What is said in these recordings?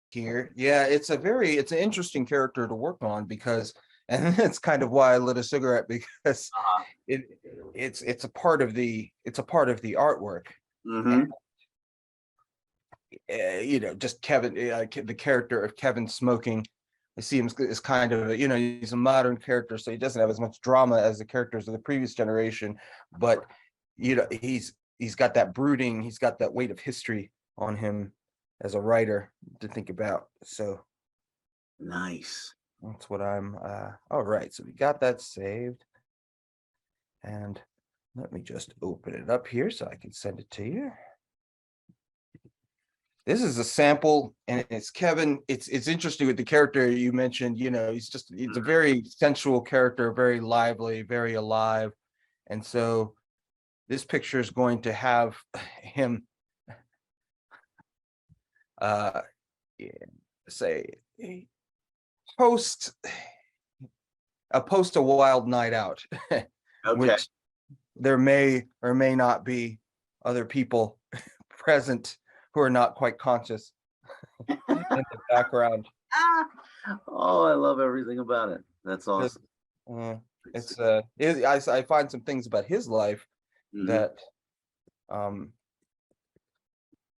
here. Yeah, it's an interesting character to work on because, and that's kind of why I lit a cigarette because Uh-huh. it it's a part of the artwork. Mm-hmm. Just Kevin, the character of Kevin smoking. I see him as kind of, he's a modern character, so he doesn't have as much drama as the characters of the previous generation, but he's got that brooding, he's got that weight of history on him as a writer to think about. So Nice. that's what I'm all right. So we got that saved. And let me just open it up here so I can send it to you. This is a sample, and it's Kevin. It's interesting with the character you mentioned. He's a very sensual character, very lively, very alive, and so this picture is going to have him, say, post a wild night out, Okay. which there may or may not be other people present who are not quite conscious in the background. Oh, I love everything about it. That's awesome. I find some things about his life that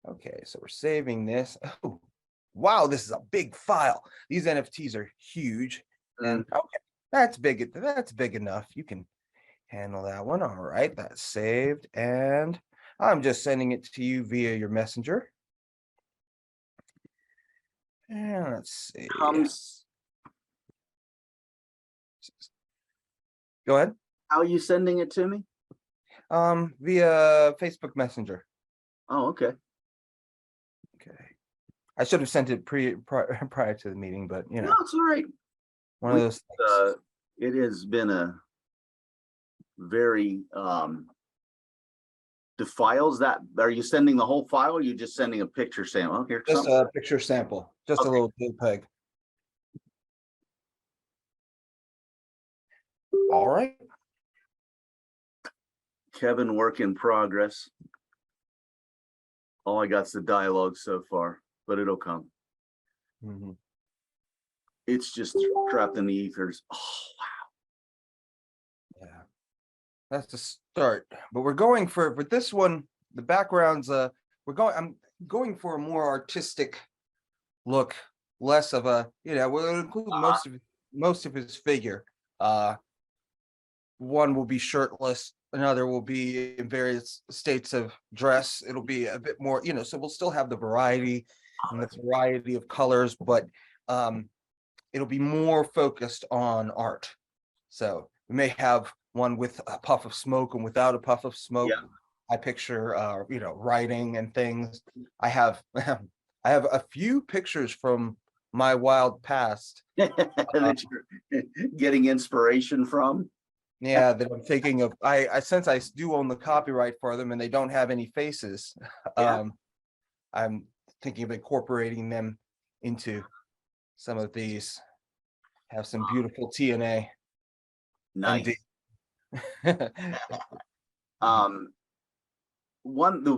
okay, so we're saving this. Oh, wow, this is a big file. These NFTs are huge. And okay, that's big enough. You can handle that one. All right, that's saved, and I'm just sending it to you via your messenger. And let's see. Go ahead. How are you sending it to me? Via Facebook Messenger. Oh, okay. Okay. I should have sent it prior to the meeting, but No, it's all right. One of those things. It has been a very the files that are you sending the whole file, or are you just sending a picture sample? Oh, here's just a picture sample, just a little JPEG. All right. Kevin, work in progress. All I got's the dialogue so far, but it'll come. It's just trapped in the ethers. Oh, wow. Yeah, that's the start. But we're going for this one, the backgrounds, I'm going for a more artistic look, less of a, we'll include most of his figure. One will be shirtless, another will be in various states of dress. It'll be a bit more, so we'll still have the variety and the variety of colors, but it'll be more focused on art. So we may have one with a puff of smoke and without a puff of smoke. Yeah. I picture writing and things. I have a few pictures from my wild past that you're getting inspiration from. Yeah, that I'm thinking of. I since I do own the copyright for them and they don't have any faces, I'm thinking of incorporating them into some of these. Have some beautiful TNA. Nice. The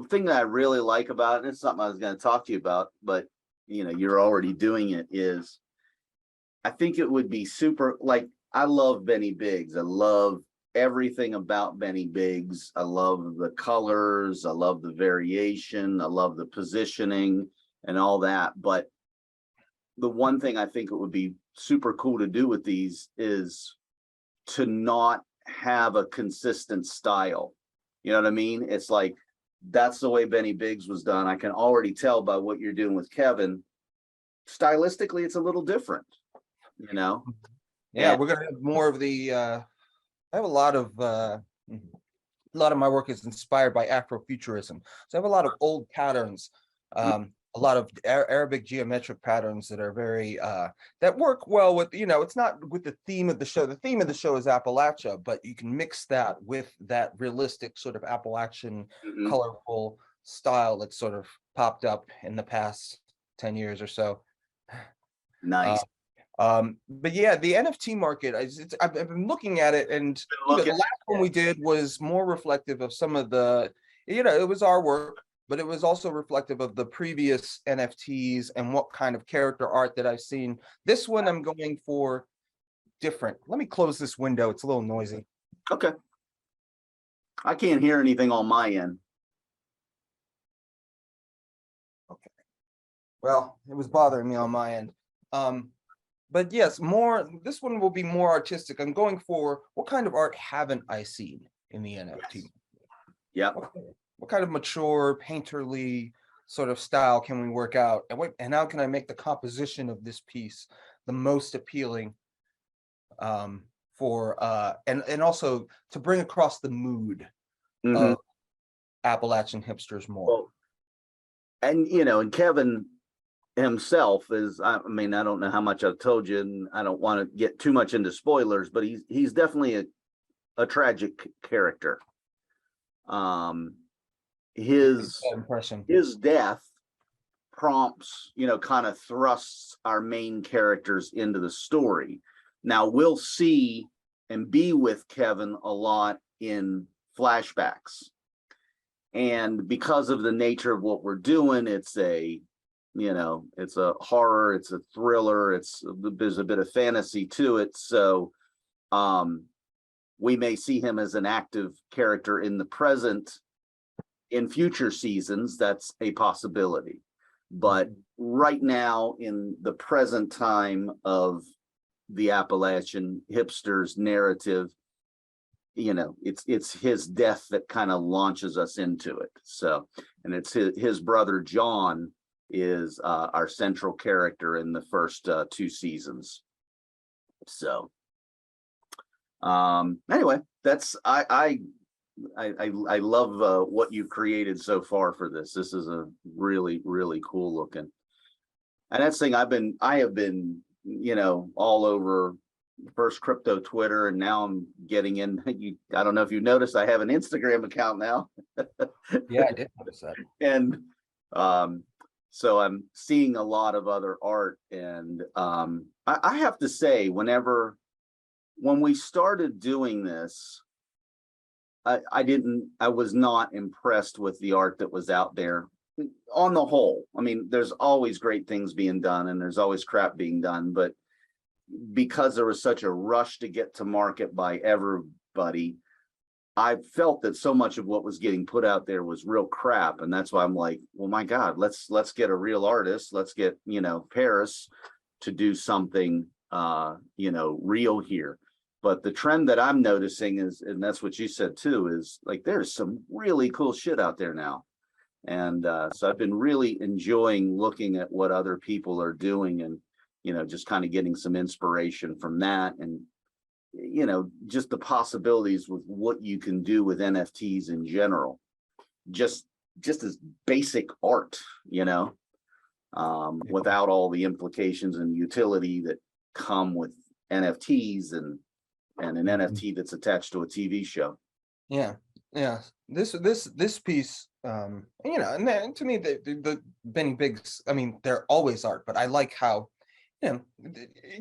thing that I really like about it, and it's something I was going to talk to you about, but you're already doing it, is I think it would be super, like, I love Benny Biggs. I love everything about Benny Biggs. I love the colors. I love the variation. I love the positioning and all that. But the one thing I think it would be super cool to do with these is to not have a consistent style. You know what I mean? It's like, that's the way Benny Biggs was done. I can already tell by what you're doing with Kevin. Stylistically, it's a little different, Yeah, we're gonna have more of the. I have a lot of my work is inspired by Afrofuturism, so I have a lot of old patterns, a lot of Arabic geometric patterns that are very that work well with it's not with the theme of the show. The theme of the show is Appalachia, but you can mix that with that realistic sort of Appalachian colorful style that's sort of popped up in the past 10 years or so. Nice. But yeah, the NFT market, I've been looking at it, and the last one we did was more reflective of some of the, it was our work, but it was also reflective of the previous NFTs and what kind of character art that I've seen. This one I'm going for different. Let me close this window. It's a little noisy. Okay. I can't hear anything on my end. Okay. Well, it was bothering me on my end. But yes, this one will be more artistic. I'm going for what kind of art haven't I seen in the NFT? Yeah. What kind of mature, painterly sort of style can we work out? And how can I make the composition of this piece the most appealing and also to bring across the mood of Appalachian hipsters more. Well, and and Kevin himself is, I mean, I don't know how much I've told you, and I don't want to get too much into spoilers, but he's definitely a tragic character. His death prompts, kind of thrusts our main characters into the story. Now we'll see and be with Kevin a lot in flashbacks. And because of the nature of what we're doing, it's a horror, it's a thriller, there's a bit of fantasy to it. So we may see him as an active character in the present. In future seasons, that's a possibility. But right now, in the present time of the Appalachian hipsters narrative, it's his death that kind of launches us into it. So, and it's his brother John is our central character in the first 2 seasons. So anyway, that's I love what you've created so far for this. This is a really, really cool looking. And that's the thing, I have been all over first crypto Twitter, and now I'm getting in. I don't know if you noticed, I have an Instagram account now. Yeah, I did notice that. And so I'm seeing a lot of other art, and I have to say, when we started doing this, I was not impressed with the art that was out there on the whole. I mean, there's always great things being done and there's always crap being done, but because there was such a rush to get to market by everybody, I felt that so much of what was getting put out there was real crap. And that's why I'm like, well, my God, let's get a real artist. Let's get, Parris to do something, real here. But the trend that I'm noticing is, and that's what you said too, is like, there's some really cool shit out there now. And so I've been really enjoying looking at what other people are doing, and, just kind of getting some inspiration from that. And, just the possibilities with what you can do with NFTs in general, just as basic art, without all the implications and utility that come with NFTs and an NFT that's attached to a TV show. Yeah. This piece, and then to me, the Benny Biggs, I mean, they're always art, but I like how, it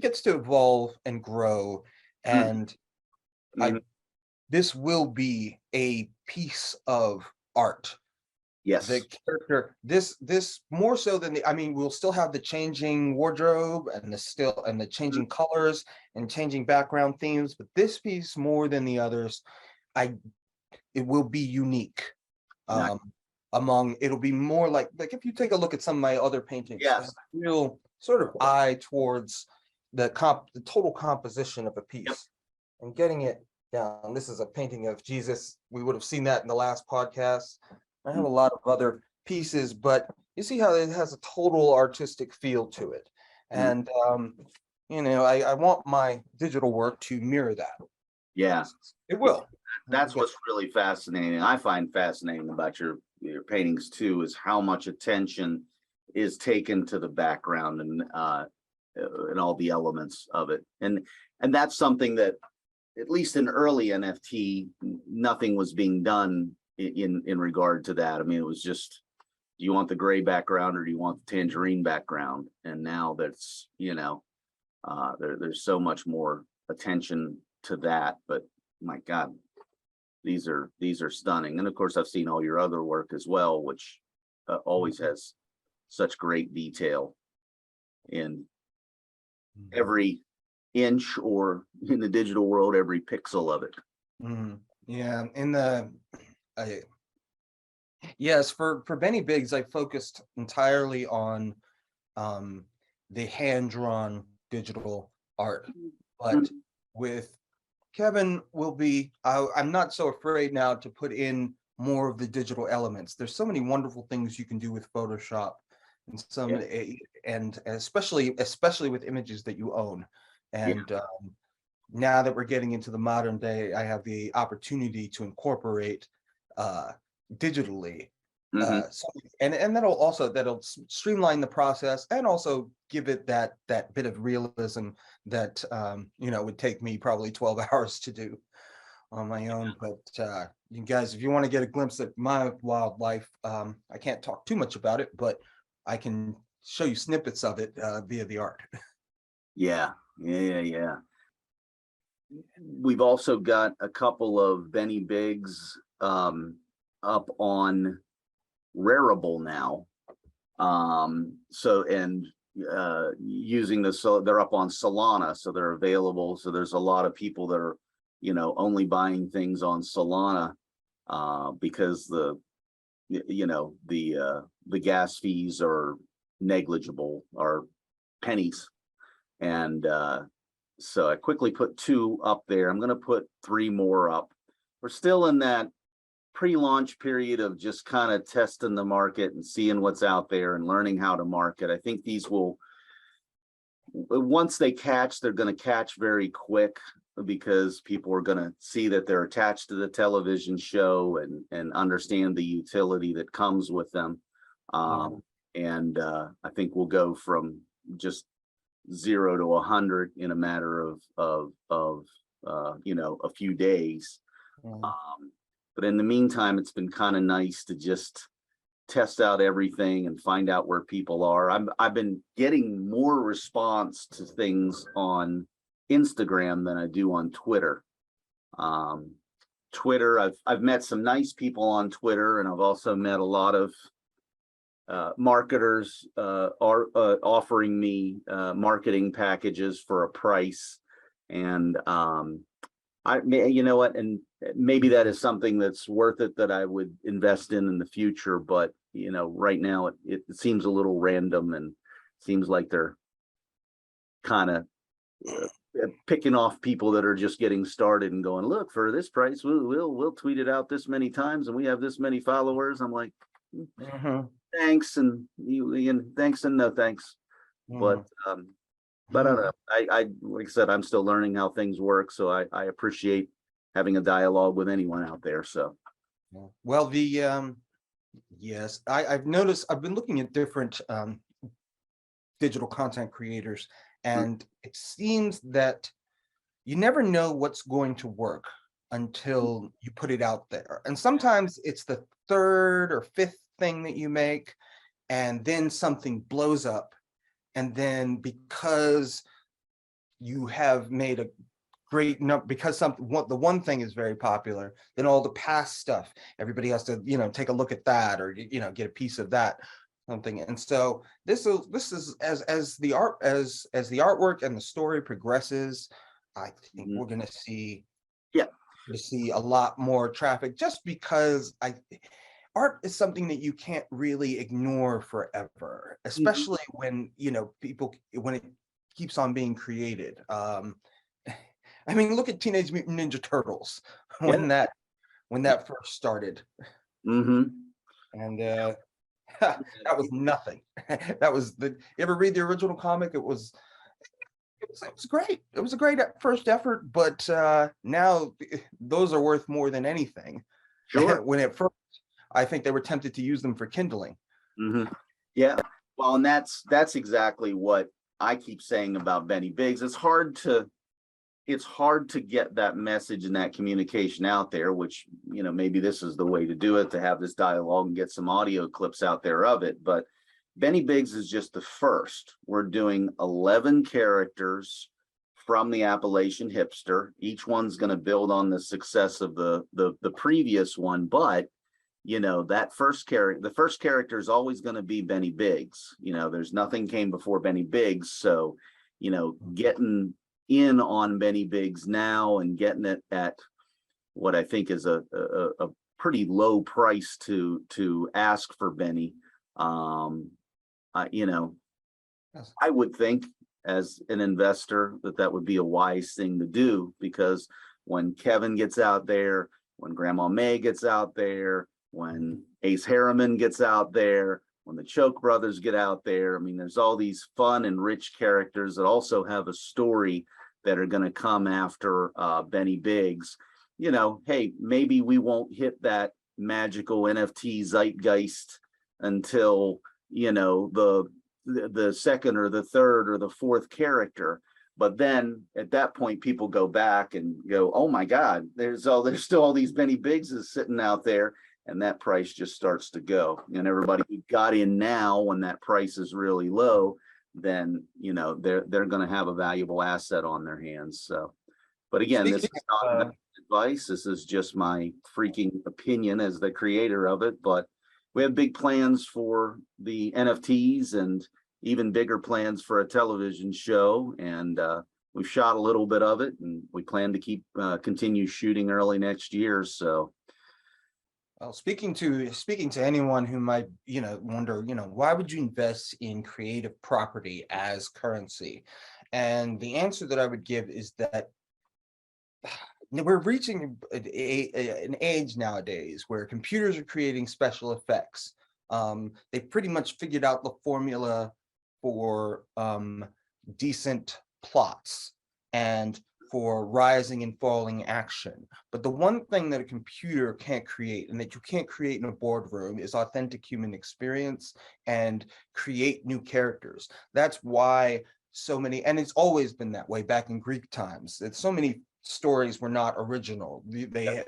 gets to evolve and grow, and this will be a piece of art. Yes. The character, this more so than we'll still have the changing wardrobe and the changing colors and changing background themes, but this piece more than the others, it will be unique. It'll be more like if you take a look at some of my other paintings, yes, real sort of eye towards the total composition of a piece and getting it down. This is a painting of Jesus. We would have seen that in the last podcast. I have a lot of other pieces, but you see how it has a total artistic feel to it. And, I want my digital work to mirror that. Yeah, it will. That's what's really fascinating. I find fascinating about your paintings too, is how much attention is taken to the background and all the elements of it. And that's something that, at least in early NFT, nothing was being done in regard to that. I mean, it was just, do you want the gray background or do you want the tangerine background? And now that's, there's so much more attention to that. But my God, these are stunning. And of course, I've seen all your other work as well, which always has such great detail in Mhm. every inch, or in the digital world, every pixel of it. Yeah, in the I yes, for Benny Biggs, I focused entirely on um the hand-drawn digital art. But Mhm. with Kevin will be, I'm not so afraid now to put in more of the digital elements. There's so many wonderful things you can do with Photoshop and Yeah, and especially with images that you own. yeah. And now that we're getting into the modern day, I have the opportunity to incorporate uh, digitally. Hmm. And that'll streamline the process and also give it that bit of realism that would take me probably 12 hours to do on my own. But you guys, if you want to get a glimpse at my wildlife, I can't talk too much about it, but I can show you snippets of it via the art. Yeah, yeah, yeah. We've also got a couple of Benny Biggs up on Rarible now. So, and using the, so they're up on Solana, so they're available. So there's a lot of people that are, only buying things on Solana because the gas fees are negligible, are pennies. And so I quickly put 2 up there. I'm going to put 3 more up. We're still in that pre-launch period of just kind of testing the market and seeing what's out there and learning how to market. I think these will, once they catch, they're going to catch very quick, because people are going to see that they're attached to the television show and understand the utility that comes with them. And I think we'll go from just 0 to 100 in a matter of a few days. Yeah. But in the meantime, it's been kind of nice to just test out everything and find out where people are. I've been getting more response to things on Instagram than I do on Twitter. Twitter, I've met some nice people on Twitter, and I've also met a lot of marketers are offering me marketing packages for a price. And you know what, and maybe that is something that's worth it, that I would invest in the future. But right now it seems a little random, and seems like they're kind of picking off people that are just getting started and going, look, for this price we'll tweet it out this many times and we have this many followers. I'm like, thanks, and thanks and no thanks. But I don't know. I like I said, I'm still learning how things work, so I appreciate having a dialogue with anyone out there. So Well, yes, I've noticed, I've been looking at different digital content creators, and it seems that you never know what's going to work until you put it out there. And sometimes it's the third or fifth thing that you make, and then something blows up. And then because you have made a great number, because the one thing is very popular, then all the past stuff, everybody has to, take a look at that, or, get a piece of that, something. And so this is as the artwork and the story progresses, I think we're going to see, yeah, a lot more traffic, just because art is something that you can't really ignore forever, especially when, when it keeps on being created. I mean, look at Teenage Mutant Ninja Turtles yeah. when that first started, and that was nothing. That was you ever read the original comic? It was great. It was a great first effort, but now those are worth more than anything. Sure. When at first, I think they were tempted to use them for kindling. Yeah. Well, and that's exactly what I keep saying about Benny Biggs. It's hard to get that message and that communication out there, which, maybe this is the way to do it, to have this dialogue and get some audio clips out there of it. But Benny Biggs is just the first. We're doing 11 characters from the Appalachian Hipster. Each one's going to build on the success of the previous one, but you know, that the first character is always going to be Benny Biggs. You know, there's nothing came before Benny Biggs. So, you know, getting in on Benny Biggs now and getting it at what I think is a pretty low price to ask for Benny. You know, Yes. I would think as an investor that would be a wise thing to do, because when Kevin gets out there, when Grandma May gets out there, when Ace Harriman gets out there, when the Choke brothers get out there, I mean, there's all these fun and rich characters that also have a story that are going to come after Benny Biggs. You know, hey, maybe we won't hit that magical NFT zeitgeist until, you know, the second or the third or the fourth character. But then at that point, people go back and go, oh my God, there's still all these Benny Biggses sitting out there. And that price just starts to go. And everybody who got in now when that price is really low, then, you know, they're going to have a valuable asset on their hands. So, but again, this is not advice. This is just my freaking opinion as the creator of it. But we have big plans for the NFTs and even bigger plans for a television show. And we've shot a little bit of it, and we plan to continue shooting early next year. So. Well, speaking to anyone who might, you know, wonder, you know, why would you invest in creative property as currency? And the answer that I would give is that we're reaching an age nowadays where computers are creating special effects. They pretty much figured out the formula for decent plots and for rising and falling action. But the one thing that a computer can't create, and that you can't create in a boardroom, is authentic human experience and create new characters. That's why so many, and it's always been that way back in Greek times, that so many stories were not original. They're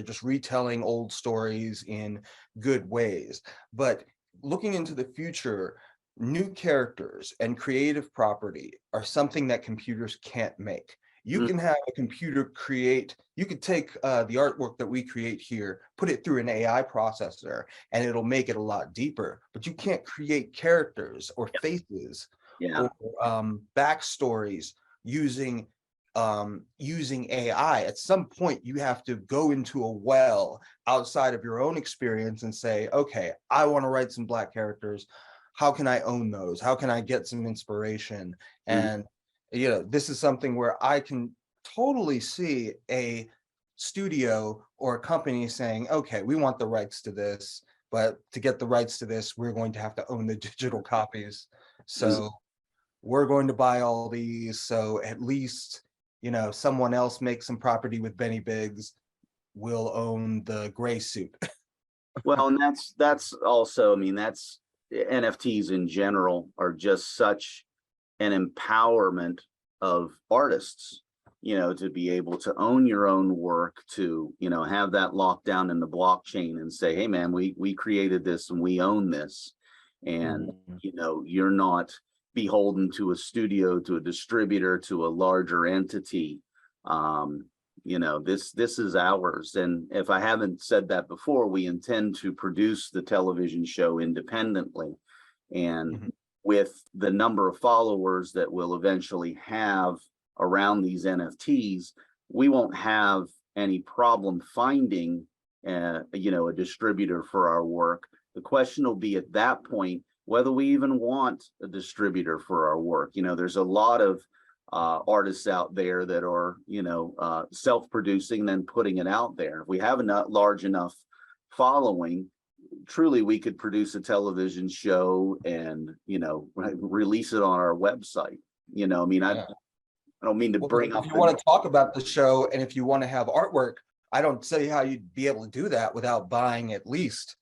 just retelling old stories in good ways. But looking into the future, new characters and creative property are something that computers can't make. You can have a computer create, you could take the artwork that we create here, put it through an AI processor, and it'll make it a lot deeper, but you can't create characters or faces or backstories using AI. At some point, you have to go into a well outside of your own experience and say, okay, I want to write some Black characters. How can I own those? How can I get some inspiration? And you know, this is something where I can totally see a studio or a company saying, okay, we want the rights to this, but to get the rights to this, we're going to have to own the digital copies. So we're going to buy all these. So at least, you know, someone else makes some property with Benny Biggs, will own the gray suit. Well, and that's also, I mean, that's NFTs in general are just such an empowerment of artists, you know, to be able to own your own work, to, you know, have that locked down in the blockchain and say, hey man, we created this and we own this. And, you know, you're not beholden to a studio, to a distributor, to a larger entity. You know, this is ours. And if I haven't said that before, we intend to produce the television show independently. And with the number of followers that we'll eventually have around these NFTs, we won't have any problem finding, you know, a distributor for our work. The question will be at that point whether we even want a distributor for our work. You know, there's a lot of artists out there that are, you know, self-producing, then putting it out there. If we have a large enough following, truly we could produce a television show and, you know, release it on our website. You know, I mean, I don't mean to bring up. If you want to talk about the show and if you want to have artwork, I don't see how you'd be able to do that without buying at least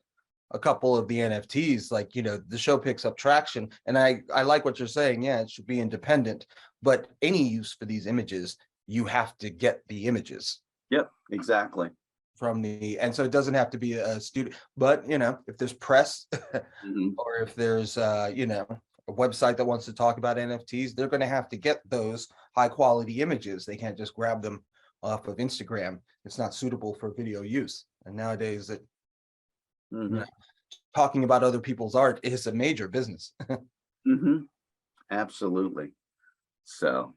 a couple of the NFTs. Like, you know, the show picks up traction, and I like what you're saying. Yeah, it should be independent, but any use for these images, you have to get the images. Yep, exactly. From the, and so it doesn't have to be a studio, but you know, if there's press or if there's you know, a website that wants to talk about NFTs, they're going to have to get those high quality images. They can't just grab them off of Instagram. It's not suitable for video use. And nowadays Mhm. Talking about other people's art is a major business. Mhm. Absolutely. So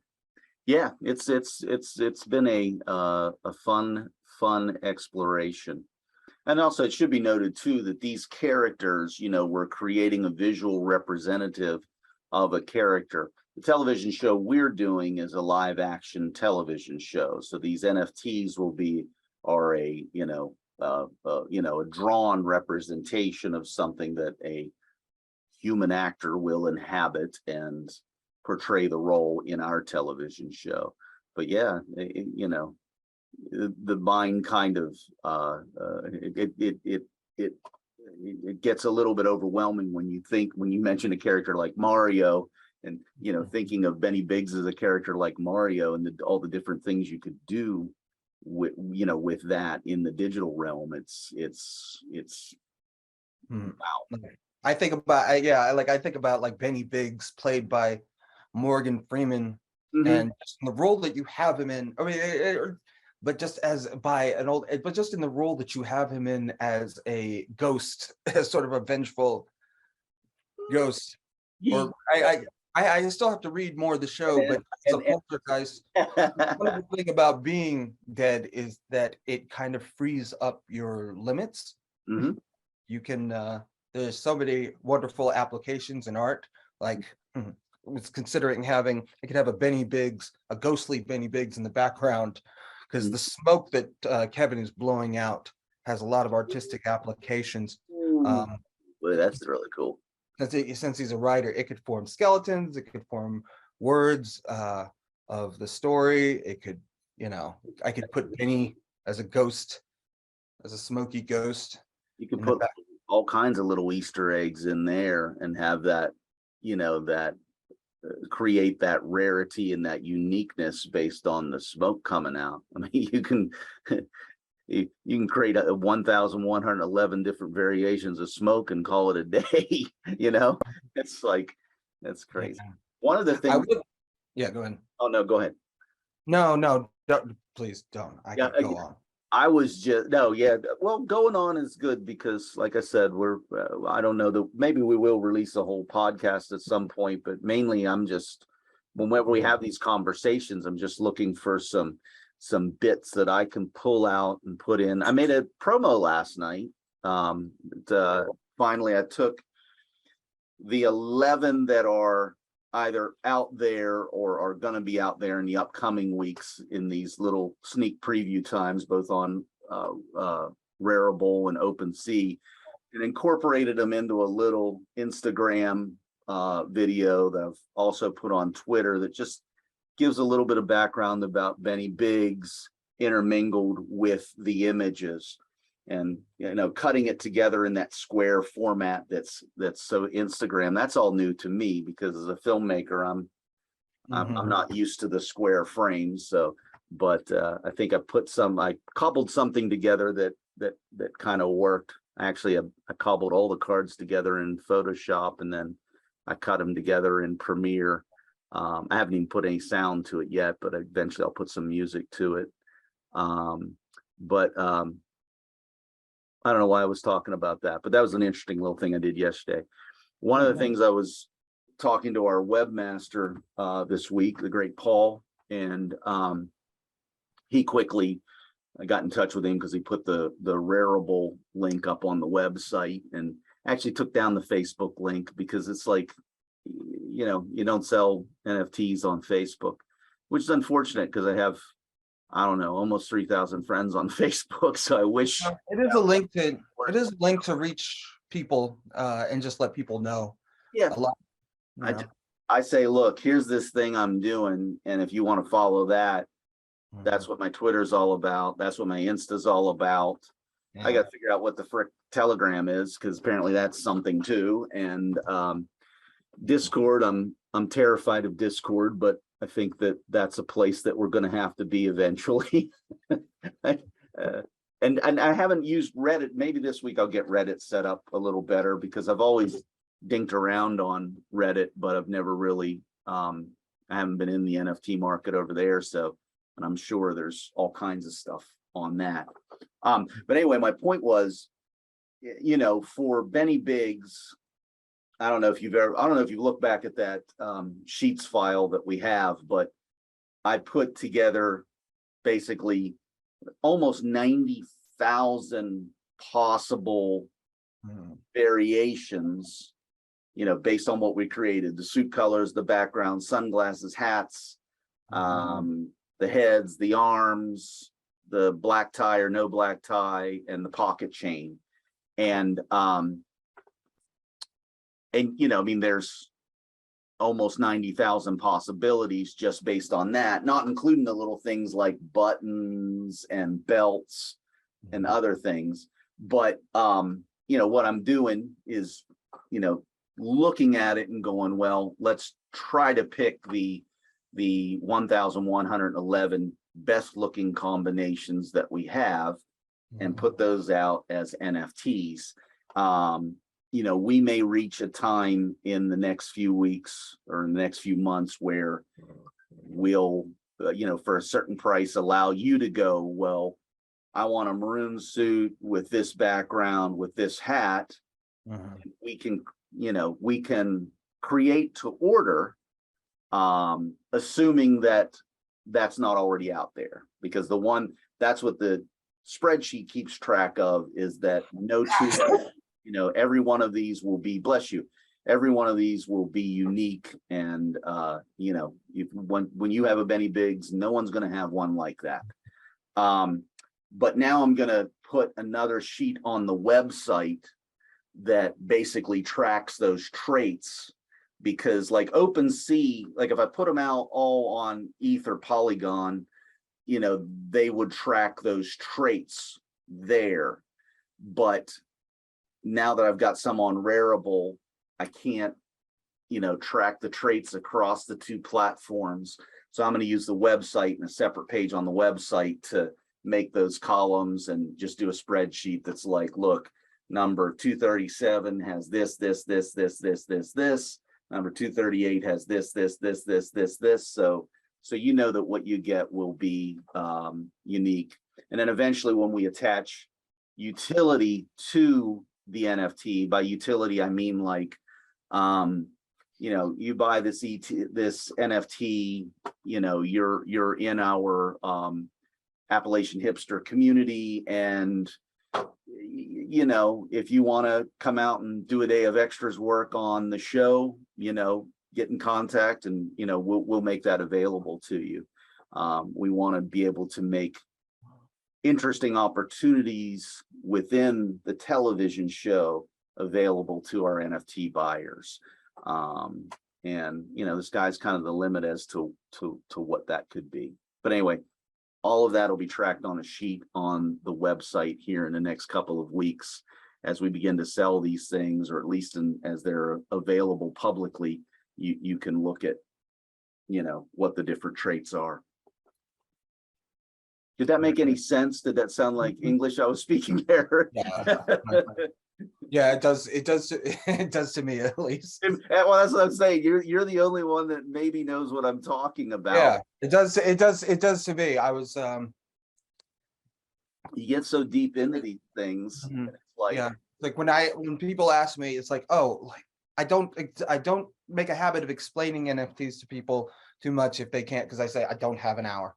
yeah, it's been a fun exploration. And also it should be noted too that these characters, we're creating a visual representative of a character. The television show we're doing is a live action television show. So these NFTs are a drawn representation of something that a human actor will inhabit and portray the role in our television show. But yeah, the mind kind of it gets a little bit overwhelming when you mention a character like Mario, and thinking of Benny Biggs as a character like Mario, and all the different things you could do with that in the digital realm. It's wow. I think about I think about like Benny Biggs played by Morgan Freeman, Mhm. and just in the role that you have him in. I mean, but just but just in the role that you have him in as a ghost, as sort of a vengeful ghost. Or I still have to read more of the show, but as a poltergeist, one thing about being dead is that it kind of frees up your limits. Mhm. You can there's so many wonderful applications in art. Like I was considering having, I could have a ghostly Benny Biggs in the background, because the smoke that Kevin is blowing out has a lot of artistic applications. Ooh, Um, boy, that's really cool. since he's a writer, it could form skeletons, it could form words of the story. It could, I could put Benny as a ghost, as a smoky ghost You can in the put back. all kinds of little Easter eggs in there and have that, that create that rarity and that uniqueness based on the smoke coming out. I mean, you can you can create 1,111 different variations of smoke and call it a day. It's like, that's Yeah. crazy. One of the I things. would, yeah, go ahead. Oh no, go ahead. No, please don't. I Yeah, could go on. I was just no, yeah. Well, going on is good because, like I said, I don't know that maybe we will release a whole podcast at some point, but mainly I'm just whenever we have these conversations, I'm just looking for some bits that I can pull out and put in. I made a promo last night. Finally, I took the 11 that are either out there or are going to be out there in the upcoming weeks in these little sneak preview times, both on Rarible and OpenSea, and incorporated them into a little Instagram video that I've also put on Twitter that just gives a little bit of background about Benny Biggs intermingled with the images, and cutting it together in that square format that's so Instagram. That's all new to me because as a filmmaker, I'm not used to the square frames. So, but I think I cobbled something together that kind of worked. Actually, I cobbled all the cards together in Photoshop, and then I cut them together in Premiere. I haven't even put any sound to it yet, but eventually I'll put some music to it. But I don't know why I was talking about that, but that was an interesting little thing I did yesterday. One of the things I was talking to our webmaster this week, the great Paul, and he quickly, I got in touch with him because he put the Rarible link up on the website, and actually took down the Facebook link because it's like, you don't sell NFTs on Facebook, which is unfortunate because I have, I don't know, almost 3,000 friends on Facebook. So I wish It is a link to reach people and just let people know yeah, a lot. You know. I say, look, here's this thing I'm doing, and if you want to follow that, that's what my Twitter's all about. That's what my Insta's all about. I got to figure out what the frick Telegram is, because apparently that's something too. And Discord, I'm terrified of Discord, but I think that's a place that we're going to have to be eventually. And I haven't used Reddit. Maybe this week I'll get Reddit set up a little better, because I've always dinked around on Reddit, but I've never really I haven't been in the NFT market over there. So, and I'm sure there's all kinds of stuff on that. But anyway, my point was, you know, for Benny Biggs, I don't know if you've looked back at that Sheets file that we have, but I put together basically almost 90,000 possible variations, you know, based on what we created, the suit colors, the background, sunglasses, hats, the heads, the arms, the black tie or no black tie, and the pocket chain. And you know, I mean, there's almost 90,000 possibilities just based on that, not including the little things like buttons and belts and other things. But you know, what I'm doing is, you know, looking at it and going, well, let's try to pick the 1,111 best looking combinations that we have and put those out as NFTs. You know, we may reach a time in the next few weeks or in the next few months where we'll, you know, for a certain price, allow you to go, well, I want a maroon suit with this background, with this hat. We can, you know, we can create to order, assuming that that's not already out there, because that's what the spreadsheet keeps track of, is that no two, you know, every one of these will be, bless you, every one of these will be unique. And you know, when you have a Benny Biggs, no one's going to have one like that. But now I'm going to put another sheet on the website that basically tracks those traits, because like OpenSea, like if I put them out all on ETH or Polygon, you know, they would track those traits there. But now that I've got some on Rarible, I can't, you know, track the traits across the two platforms. So I'm going to use the website and a separate page on the website to make those columns and just do a spreadsheet that's like, look, number 237 has this. Number 238 has this. So you know that what you get will be unique. And then eventually when we attach utility to the NFT, by utility, I mean like, you know, you buy this NFT, you know, you're in our Appalachian hipster community, and you know, if you want to come out and do a day of extras work on the show, you know, get in contact, and you know, we'll make that available to you. We want to be able to make interesting opportunities within the television show available to our NFT buyers. And you know, the sky's kind of the limit as to what that could be. But anyway, all of that will be tracked on a sheet on the website here in the next couple of weeks as we begin to sell these things, or at least as they're available publicly. You can look at, you know, what the different traits are. Did that make any sense? Did that sound like English I was speaking there? Yeah. Yeah, it does. It does. It does to me, at least. Well, that's what I'm saying. You're the only one that maybe knows what I'm talking about. Yeah, it does. It does. It does to me. I was. You get so deep into these things. It's like, yeah, like when people ask me, it's like, oh, like I don't make a habit of explaining NFTs to people too much if they can't, because I say I don't have an hour.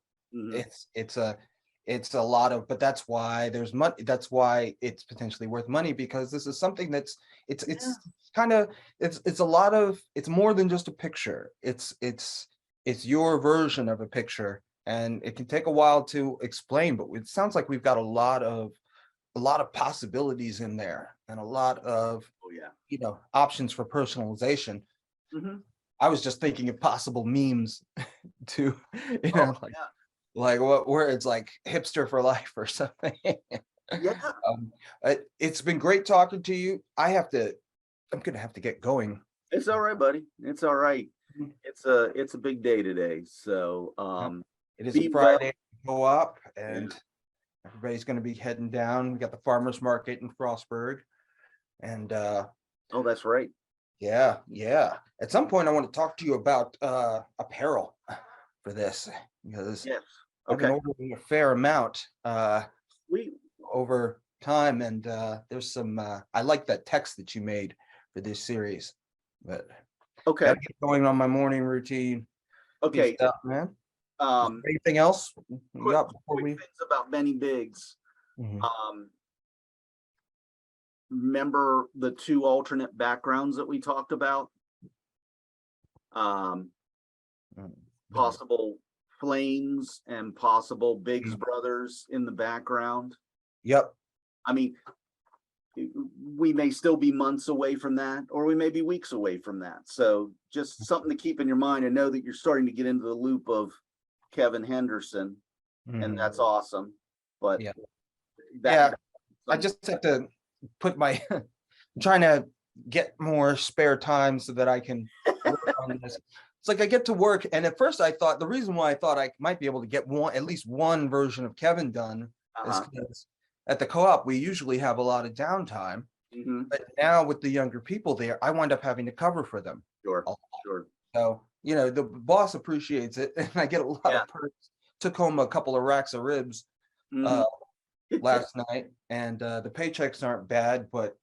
It's a lot of, but that's why there's money. That's why it's potentially worth money, because this is something that's it's kind of it's a lot of, it's more than just a picture. It's your version of a picture, and it can take a while to explain, but it sounds like we've got a lot of possibilities in there, and a lot of you know, options for personalization. I was just thinking of possible memes to, you know, like what, where it's like hipster for life or something. It's been great talking to you. I'm gonna have to get going. It's all right, buddy. It's all right. It's a big day today, so it is a Friday go up, and everybody's going to be heading down. We got the farmers market in Frostburg, and oh, that's right. Yeah. At some point, I want to talk to you about apparel for this, because I've been ordering a fair amount over time, and there's some. I like that text that you made for this series, but Okay. gotta get going on my morning routine. Okay. Peace out, man. Um, Anything else you quick, got before quick we? things about Benny Biggs. Mhm. Remember the two alternate backgrounds that we talked about? Possible flames and possible Biggs brothers in the background. Yep. I mean, we may still be months away from that, or we may be weeks away from that. So just something to keep in your mind, and know that you're starting to get into the loop of Kevin Henderson, and that's awesome. But Yeah. that, I just have to put my I'm trying to get more spare time so that I can work on this. It's like I get to work, and at first I thought the reason why I thought I might be able to get at least one version of Kevin done is because at the co-op we usually have a lot of downtime. But now with the younger people there, I wind up having to cover for them. Sure. So, the boss appreciates it, and I get a lot of perks. Took home a couple of racks of ribs last night, and the paychecks aren't bad, but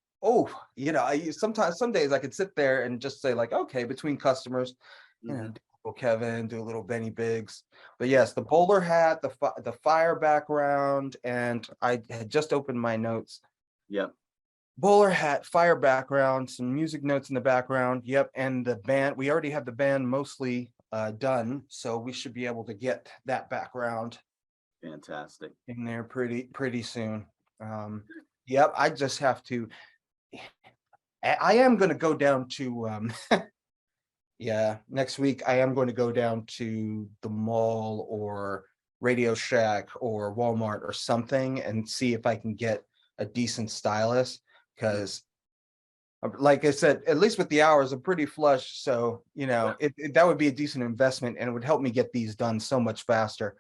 sometimes some days I could sit there and just say like, okay, between customers, do Kevin, do a little Benny Biggs. But yes, the bowler hat, the fire background, and I had just opened my notes. Yep. Bowler hat, fire background, some music notes in the background. Yep, and the band, we already have the band mostly done, so we should be able to get that background Fantastic in there pretty soon. Yep, I just have to. I am going to go down to yeah, next week I am going to go down to the mall or Radio Shack or Walmart or something and see if I can get a decent stylist, because like I said, at least with the hours, I'm pretty flush. So, that would be a decent investment, and it would help me get these done so much faster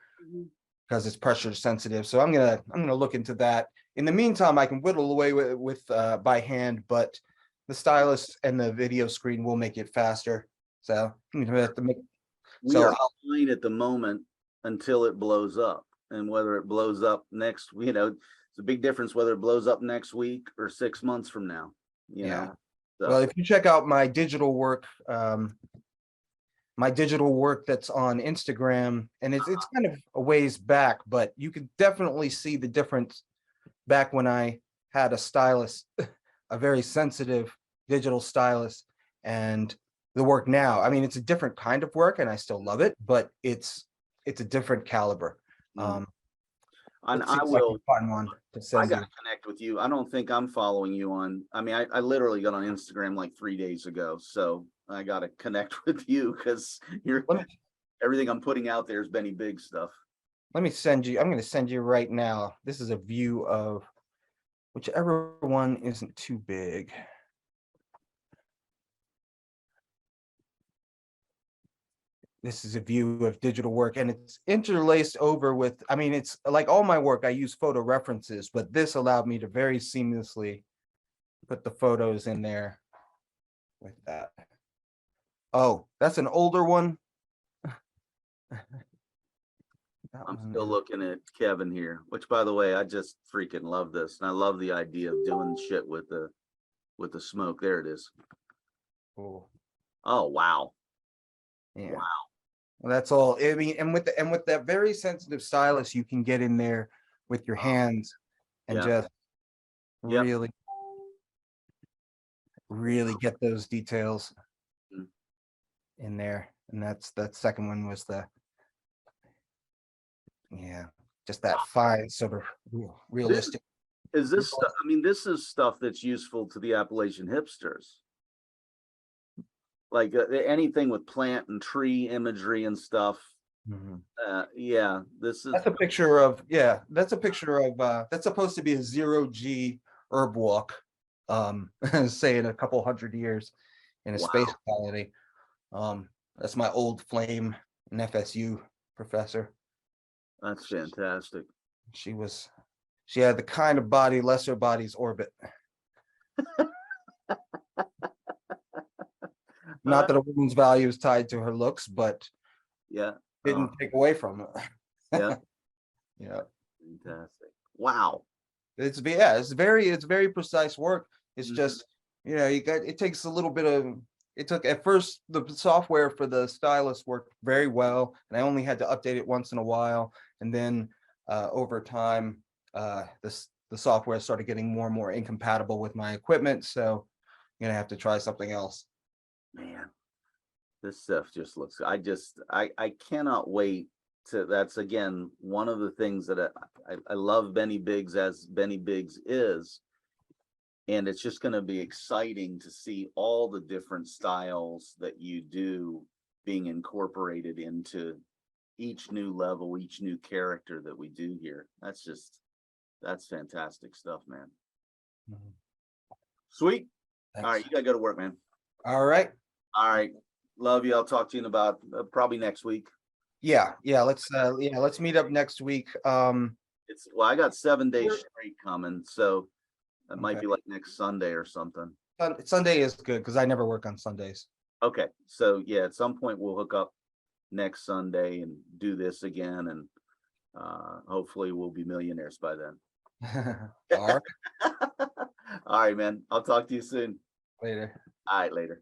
because it's pressure sensitive. So I'm gonna look into that. In the meantime, I can whittle away with by hand, but the stylus and the video screen will make it faster. So I'm gonna have to make. We are fine at the moment until it blows up, and whether it blows up next, it's a big difference whether it blows up next week or 6 months from now. You know. So. Well, if you check out my digital work that's on Instagram, and it's kind of a ways back, but you can definitely see the difference back when I had a stylus, a very sensitive digital stylus, and the work now. I mean, it's a different kind of work, and I still love it, but it's a different caliber. And I gotta connect with you. I don't think I'm following you on. I mean, I literally got on Instagram like 3 days ago, so I gotta connect with you because everything I'm putting out there is Benny Biggs stuff. Let me send you. I'm going to send you right now. This is a view of whichever one isn't too big. This is a view of digital work, and it's interlaced over with, I mean, it's like all my work, I use photo references, but this allowed me to very seamlessly put the photos in there with that. Oh, that's an older one. I'm still looking at Kevin here, which, by the way, I just freaking love this. And I love the idea of doing shit with the smoke. There it is. Cool. Oh, wow. Yeah. Wow. Well, that's all. I mean, and with that very sensitive stylus, you can get in there with your hands and just really get those details in there. And that second one was just that fine sort of realistic. Is this stuff? I mean, this is stuff that's useful to the Appalachian hipsters. Like anything with plant and tree imagery and stuff. That's a picture of that's supposed to be a 0G herb walk, say in a couple 100 years in a space quality. That's my old flame and FSU professor. That's fantastic. She had the kind of body lesser bodies orbit. Not that a woman's value is tied to her looks, but didn't take away from it. Fantastic. Wow. it's very precise work. It's just, you know, it takes a little bit of, it took at first the software for the stylus worked very well, and I only had to update it once in a while. And then over time, the software started getting more and more incompatible with my equipment. So I'm gonna have to try something else. Man, this stuff just looks, I cannot wait to, that's again, one of the things that I love Benny Biggs as Benny Biggs is. And it's just going to be exciting to see all the different styles that you do being incorporated into each new level, each new character that we do here. That's fantastic stuff, man. Mhm. Sweet. All Thanks. right, you gotta go to work, man. All right. All right, love you. I'll talk to you in about probably next week. Yeah. Let's meet up next week. Well, I got 7 days Sure. straight coming, so it might Okay. be like next Sunday or something. Sunday is good because I never work on Sundays. Okay, so yeah, at some point we'll hook up next Sunday and do this again, and hopefully we'll be millionaires by then. All right. All right, man. I'll talk to you soon. Later. All right, later.